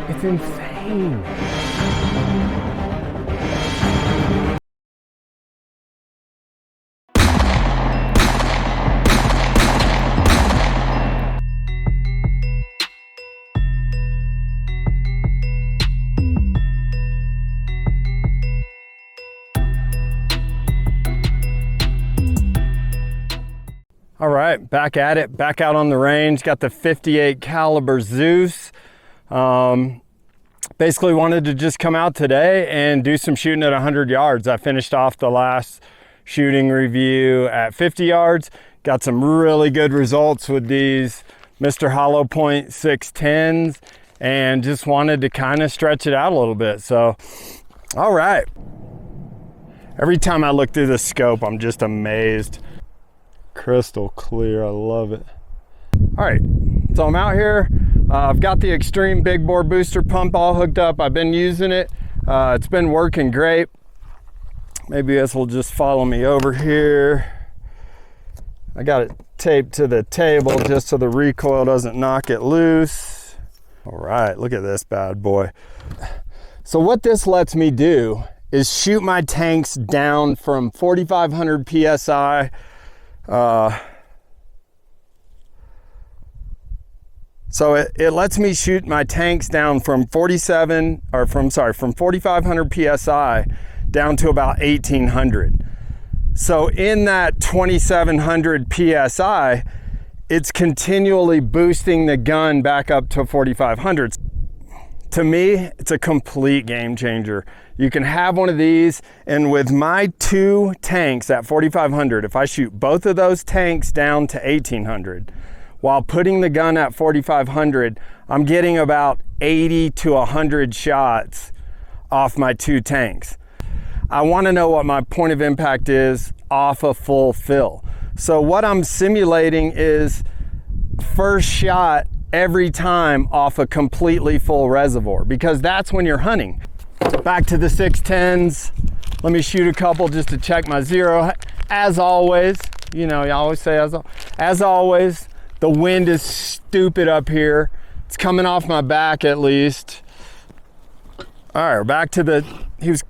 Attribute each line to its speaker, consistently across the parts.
Speaker 1: It's insane. All right, back at it, back out on the range. Got the 58 caliber Zeus. Basically wanted to just come out today and do some shooting at 100 yards. I finished off the last shooting review at 50 yards. Got some really good results with these Mr. Hollowpoint 610s and just wanted to kind of stretch it out a little bit. So, all right. Every time I look through the scope, I'm just amazed. Crystal clear, I love it. All right, so I'm out here. I've got the Extreme big bore booster pump all hooked up. I've been using it. It's been working great. Maybe this will just follow me over here. I got it taped to the table just so the recoil doesn't knock it loose. All right, look at this bad boy. So what this lets me do is shoot my tanks down from 4,500 PSI. So it lets me shoot my tanks down from 4,500 PSI down to about 1,800. So in that 2,700 PSI, it's continually boosting the gun back up to 4,500. To me, it's a complete game changer. You can have one of these, and with my two tanks at 4,500, if I shoot both of those tanks down to 1,800, while putting the gun at 4,500, I'm getting about 80 to 100 shots off my two tanks. I want to know what my point of impact is off a full fill. So what I'm simulating is first shot every time off a completely full reservoir, because that's when you're hunting. Back to the 610s. Let me shoot a couple just to check my zero. As always, you know, you always say as always, the wind is stupid up here. It's coming off my back at least. All right, we're back to the,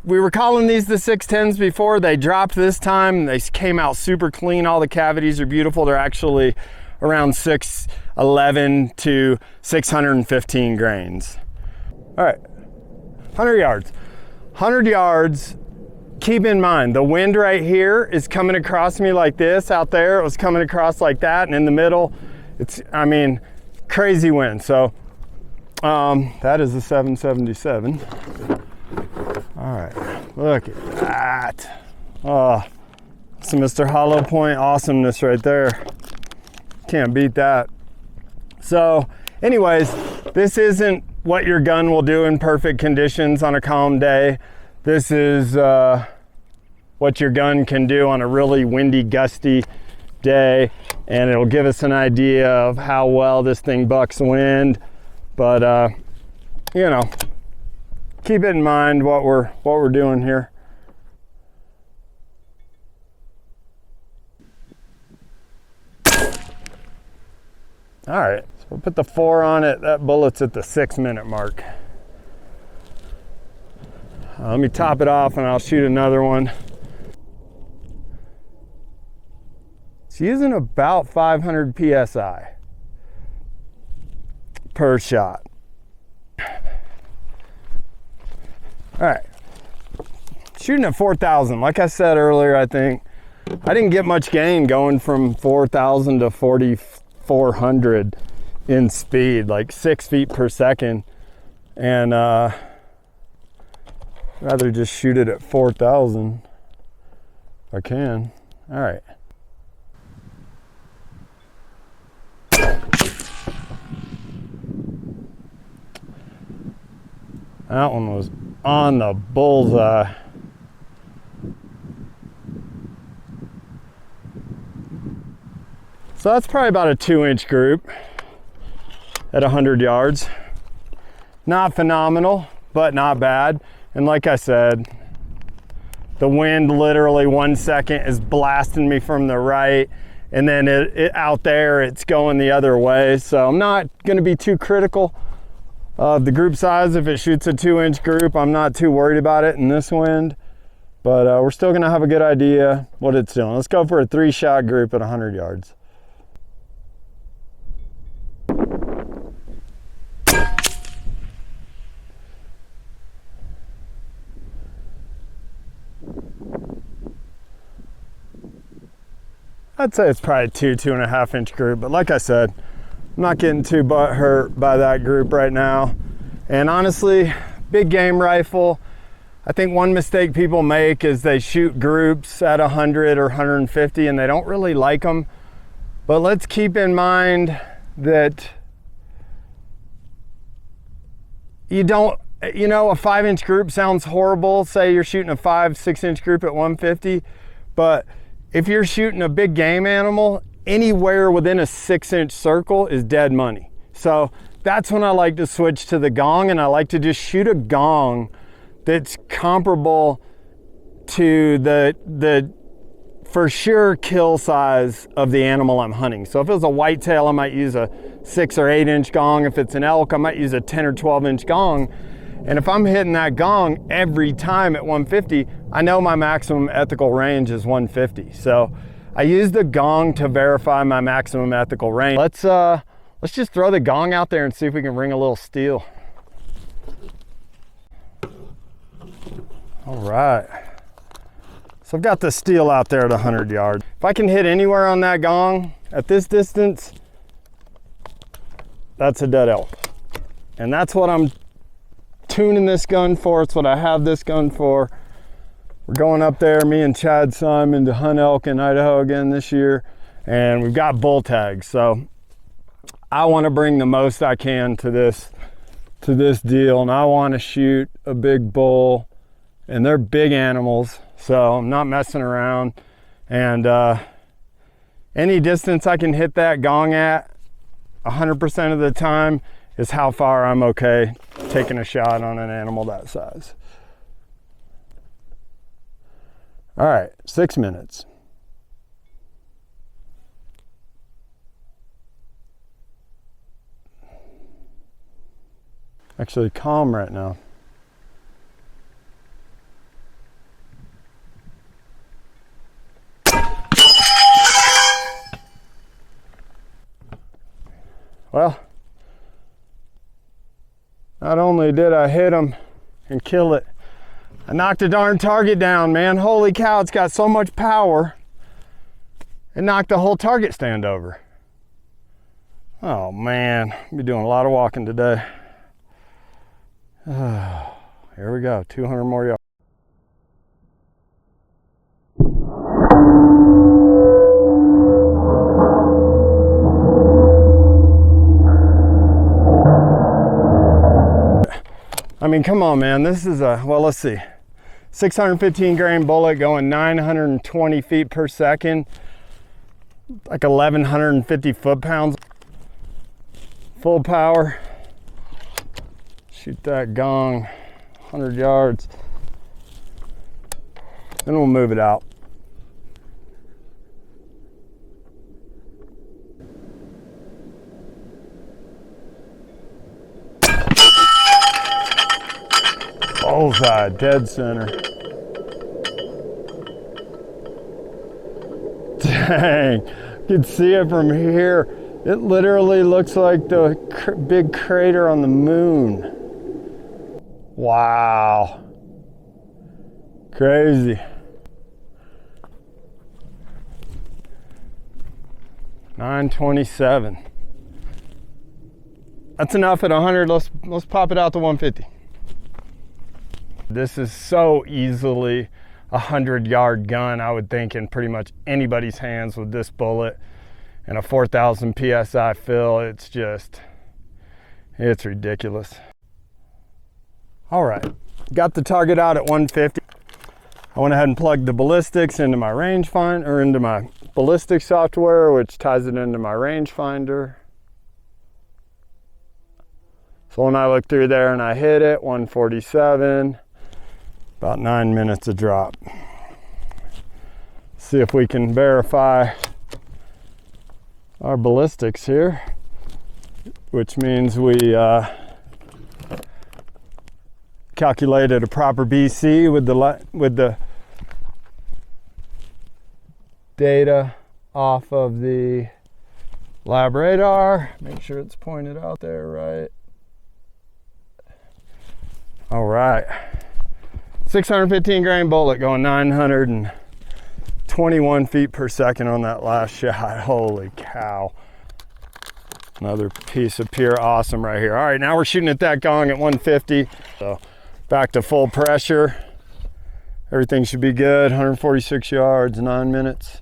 Speaker 1: we were calling these the 610s before. They dropped this time. They came out super clean. All the cavities are beautiful. They're actually around 611 to 615 grains. All right, 100 yards. 100 yards, keep in mind, the wind right here is coming across me like this. Out there, it was coming across like that, and in the middle, it's, I mean, crazy wind. So that is a 777. All right, look at that. Oh, some Mr. Hollowpoint awesomeness right there. Can't beat that. So anyways, this isn't what your gun will do in perfect conditions on a calm day. This is what your gun can do on a really windy, gusty day, and it'll give us an idea of how well this thing bucks wind. But you know, keep it in mind what we're doing here. All right, so we'll put the 4 on it. That bullet's at the 6-minute mark. Let me top it off and I'll shoot another one. It's using about 500 PSI per shot. All right, shooting at 4,000. Like I said earlier, I think I didn't get much gain going from 4,000 to 4,400 in speed, like 6 feet per second. And rather just shoot it at 4,000 if I can. All right. That one was on the bullseye. So that's probably about a 2-inch group at 100 yards. Not phenomenal, but not bad. And like I said, the wind literally 1 second is blasting me from the right, and then it out there it's going the other way. So I'm not going to be too critical of the group size. If it shoots a 2-inch group, I'm not too worried about it in this wind, but we're still going to have a good idea what it's doing. Let's go for a 3-shot group at 100 yards. I'd say it's probably a 2.5 inch group, but like I said, I'm not getting too butthurt by that group right now. And honestly, big game rifle, I think one mistake people make is they shoot groups at 100 or 150 and they don't really like them. But let's keep in mind that you know, a 5-inch group sounds horrible. Say you're shooting a 5-6 inch group at 150, but if you're shooting a big game animal, anywhere within a 6-inch circle is dead money. So that's when I like to switch to the gong, and I like to just shoot a gong that's comparable to the for sure kill size of the animal I'm hunting. So if it was a whitetail, I might use a 6 or 8 inch gong. If it's an elk, I might use a 10 or 12 inch gong. And if I'm hitting that gong every time at 150, I know my maximum ethical range is 150. So I use the gong to verify my maximum ethical range. Let's just throw the gong out there and see if we can ring a little steel. All right. So I've got the steel out there at 100 yards. If I can hit anywhere on that gong at this distance, that's a dead elk. And that's what I'm tuning this gun for. It's what I have this gun for. We're going up there, me and Chad Simon, to hunt elk in Idaho again this year, and we've got bull tags. So I want to bring the most I can to this deal, and I want to shoot a big bull, and they're big animals, so I'm not messing around. And any distance I can hit that gong at 100% of the time is how far I'm okay taking a shot on an animal that size. All right, 6 minutes. Actually calm right now. Well, not only did I hit him and kill it, I knocked the darn target down, man. Holy cow, it's got so much power. It knocked the whole target stand over. Oh man, I'll be doing a lot of walking today. Here we go, 200 more yards. I mean, come on, man. This is well, let's see. 615 grain bullet going 920 feet per second, like 1,150 foot-pounds. Full power. Shoot that gong 100 yards. Then we'll move it out. Bullseye, dead center. Dang, you can see it from here. It literally looks like the big crater on the moon. Wow. Crazy. .927. That's enough at 100. Let's pop it out to 150. This is so easily a 100-yard gun, I would think, in pretty much anybody's hands with this bullet and a 4,000 PSI fill. It's ridiculous. All right, got the target out at 150. I went ahead and plugged the ballistics into my rangefinder, or into my ballistic software, which ties it into my rangefinder. So when I look through there and I hit it, 147. About 9 minutes of drop. see if we can verify our ballistics here, which means we calculated a proper BC with the data off of the lab radar. Make sure it's pointed out there right. All right, 615 grain bullet going 921 feet per second on that last shot. Holy cow. Another piece of pure awesome right here. All right, now we're shooting at that gong at 150. So back to full pressure. Everything should be good. 146 yards, 9 minutes.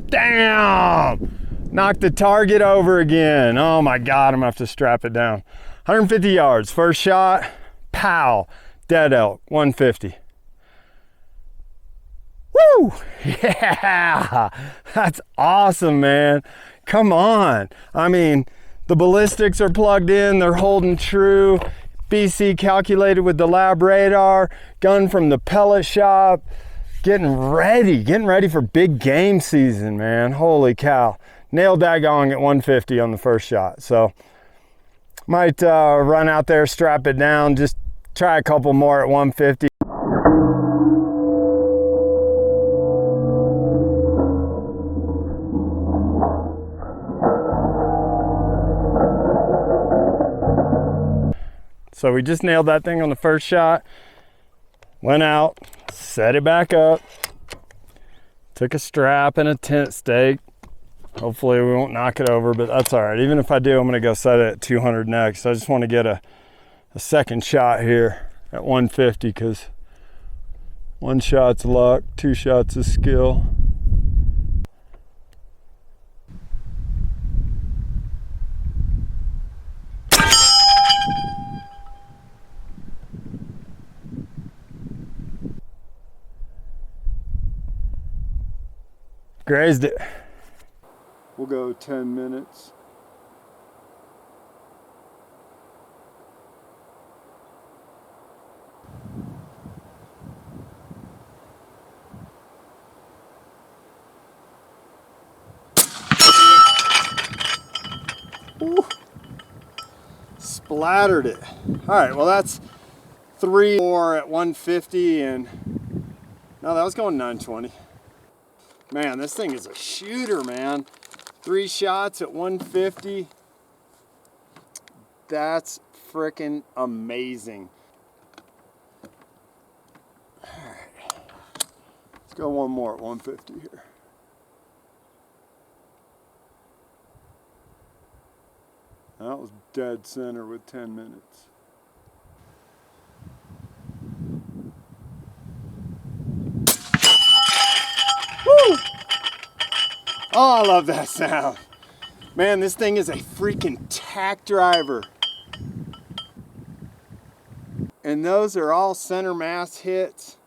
Speaker 1: Damn! Knocked the target over again. Oh my God, I'm gonna have to strap it down. 150 yards, first shot, pow, dead elk, 150. Woo! Yeah! That's awesome, man. Come on. I mean, the ballistics are plugged in, they're holding true. BC calculated with the lab radar, gun from the pellet shop. Getting ready for big game season, man. Holy cow. Nailed that gong at 150 on the first shot. So might run out there, strap it down, just try a couple more at 150. So we just nailed that thing on the first shot. Went out, set it back up, took a strap and a tent stake. Hopefully we won't knock it over, but that's all right. Even if I do, I'm gonna go set it at 200 next. I just want to get a second shot here at 150 because one shot's luck, two shots is skill. Grazed it. We'll go 10 minutes. Ooh. Splattered it. All right, well that's 3 more at 150 and no, that was going 920. Man, this thing is a shooter, man. 3 shots at 150. That's freaking amazing. All right. Let's go one more at 150 here. That was dead center with 10 minutes. Woo! Oh, I love that sound. Man, this thing is a freaking tack driver. And those are all center mass hits.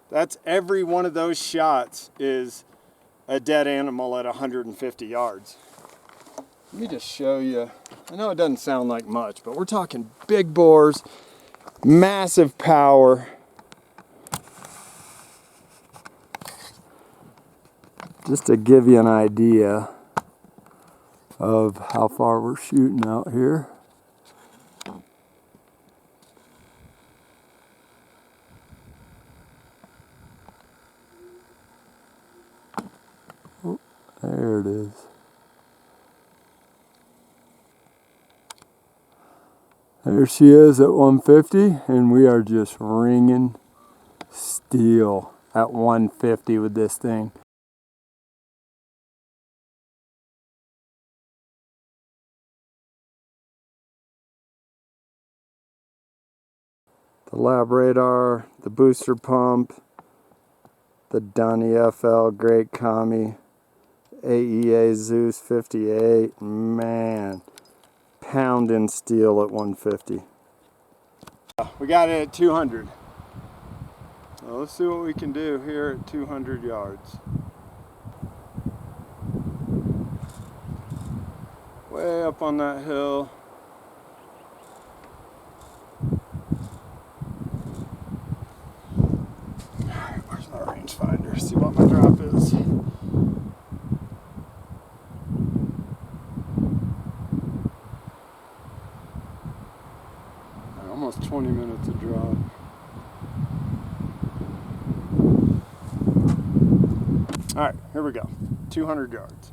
Speaker 1: That's every one of those shots is a dead animal at 150 yards. Let me just show you. I know it doesn't sound like much, but we're talking big bores, massive power. Just to give you an idea of how far we're shooting out here. Oh, there it is. There she is at 150, and we are just ringing steel at 150 with this thing. The lab radar, the booster pump, the Dunny FL Great Commie, Aea Zeus 58, man, pounding steel at 150. We got it at 200. So let's see what we can do here at 200 yards. Way up on that hill. Alright, where's my rangefinder? See what my drop is. Almost 20 minutes of drop. Alright, here we go. 200 yards.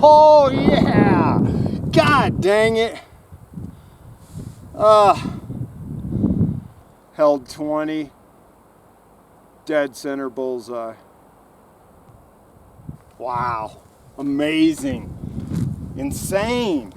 Speaker 1: Oh yeah! God dang it! Held 20, dead center bullseye. Wow, amazing, insane.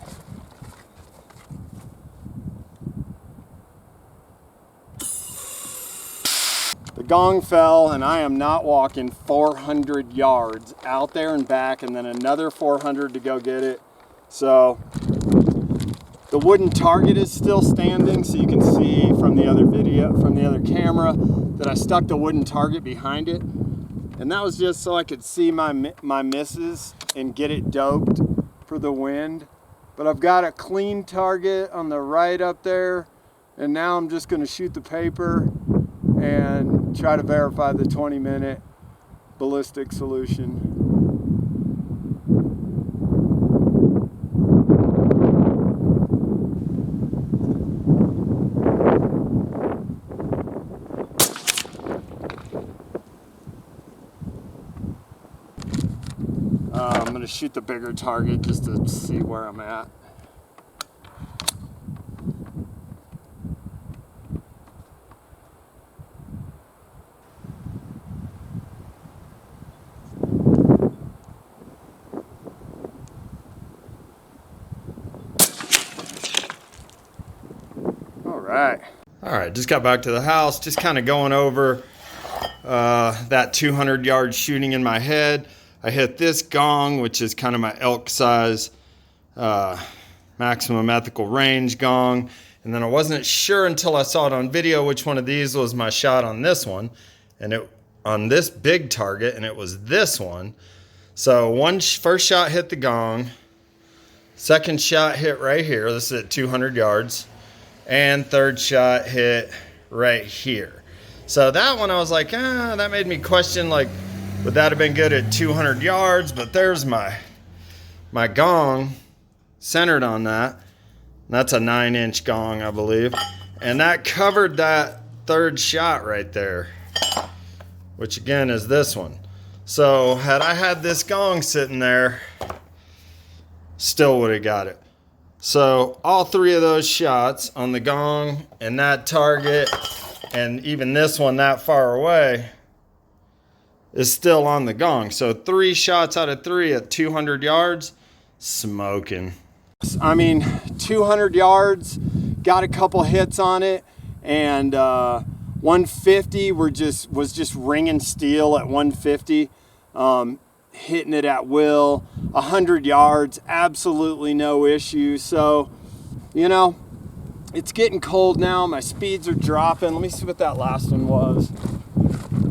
Speaker 1: The gong fell and I am not walking 400 yards out there and back and then another 400 to go get it. So the wooden target is still standing, so you can see from the other video, from the other camera, that I stuck the wooden target behind it. And that was just so I could see my misses and get it doped for the wind. But I've got a clean target on the right up there, and now I'm just gonna shoot the paper and try to verify the 20-minute ballistic solution. I'm going to shoot the bigger target just to see where I'm at. All right, just got back to the house, just kind of going over that 200 yard shooting in my head. I hit this gong, which is kind of my elk size maximum ethical range gong. And then I wasn't sure until I saw it on video which one of these was my shot on this one. And it on this big target, and it was this one. So first shot hit the gong. Second shot hit right here. This is at 200 yards. And third shot hit right here. So that one I was like, that made me question, like, would that have been good at 200 yards? But there's my gong centered on that. That's a 9-inch gong, I believe. And that covered that third shot right there, which again is this one. So had I had this gong sitting there, still would have got it. So all three of those shots on the gong and that target, and even this one that far away, is still on the gong. So 3 shots out of 3 at 200 yards, smoking. I mean, 200 yards, got a couple hits on it, and 150 was just ringing steel at 150, hitting it at will. 100 yards, absolutely no issue. So, you know, it's getting cold now. My speeds are dropping. Let me see what that last one was.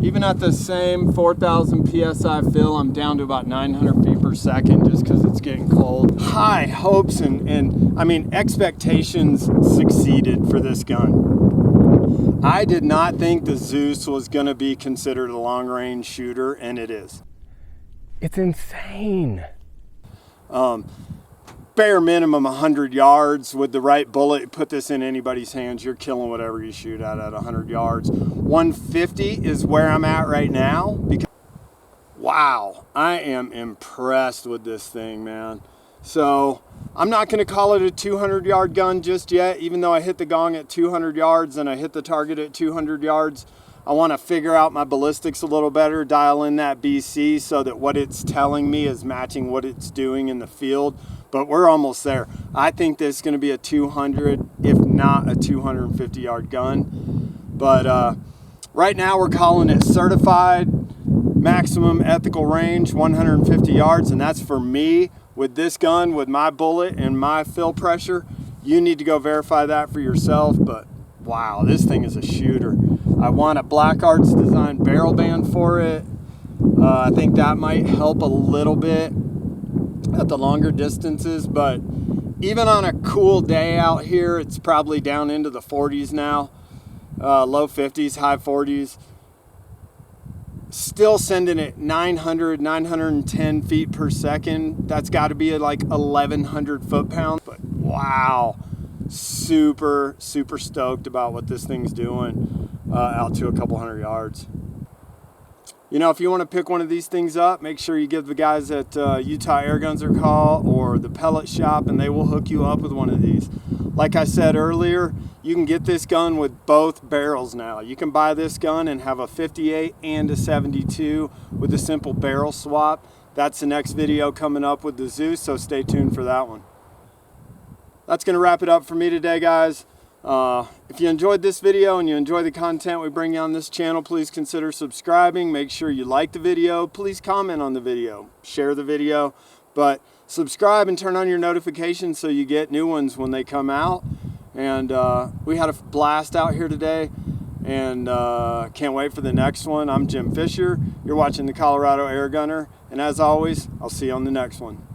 Speaker 1: Even at the same 4,000 PSI fill, I'm down to about 900 feet per second just because it's getting cold. High hopes and I mean, expectations succeeded for this gun. I did not think the Zeus was going to be considered a long-range shooter, and it is. It's insane. Bare minimum 100 yards with the right bullet. Put this in anybody's hands, you're killing whatever you shoot at 100 yards. 150 is where I'm at right now. Because, wow, I am impressed with this thing, man. So I'm not going to call it a 200 yard gun just yet, even though I hit the gong at 200 yards and I hit the target at 200 yards. I want to figure out my ballistics a little better, dial in that BC so that what it's telling me is matching what it's doing in the field. But we're almost there. I think this is going to be a 200, if not a 250 yard gun. But right now we're calling it certified maximum ethical range 150 yards, and that's for me with this gun, with my bullet and my fill pressure. You need to go verify that for yourself. But wow, this thing is a shooter. I want a Black Arts design barrel band for it. I think that might help a little bit at the longer distances, but even on a cool day out here, it's probably down into the 40s now, low 50s, high 40s. Still sending it 900, 910 feet per second. That's got to be at like 1,100 foot-pounds. But wow, super stoked about what this thing's doing out to a couple hundred yards. You know, if you want to pick one of these things up, make sure you give the guys at Utah Airguns a call or the pellet shop, and they will hook you up with one of these. Like I said earlier, you can get this gun with both barrels now. You can buy this gun and have a 58 and a 72 with a simple barrel swap. That's the next video coming up with the Zeus, so stay tuned for that one. That's going to wrap it up for me today, guys. If you enjoyed this video and you enjoy the content we bring you on this channel, please consider subscribing. Make sure you like the video. Please comment on the video. Share the video. But subscribe and turn on your notifications so you get new ones when they come out. And we had a blast out here today, and can't wait for the next one. I'm Jim Fisher. You're watching the Colorado Air Gunner. And as always, I'll see you on the next one.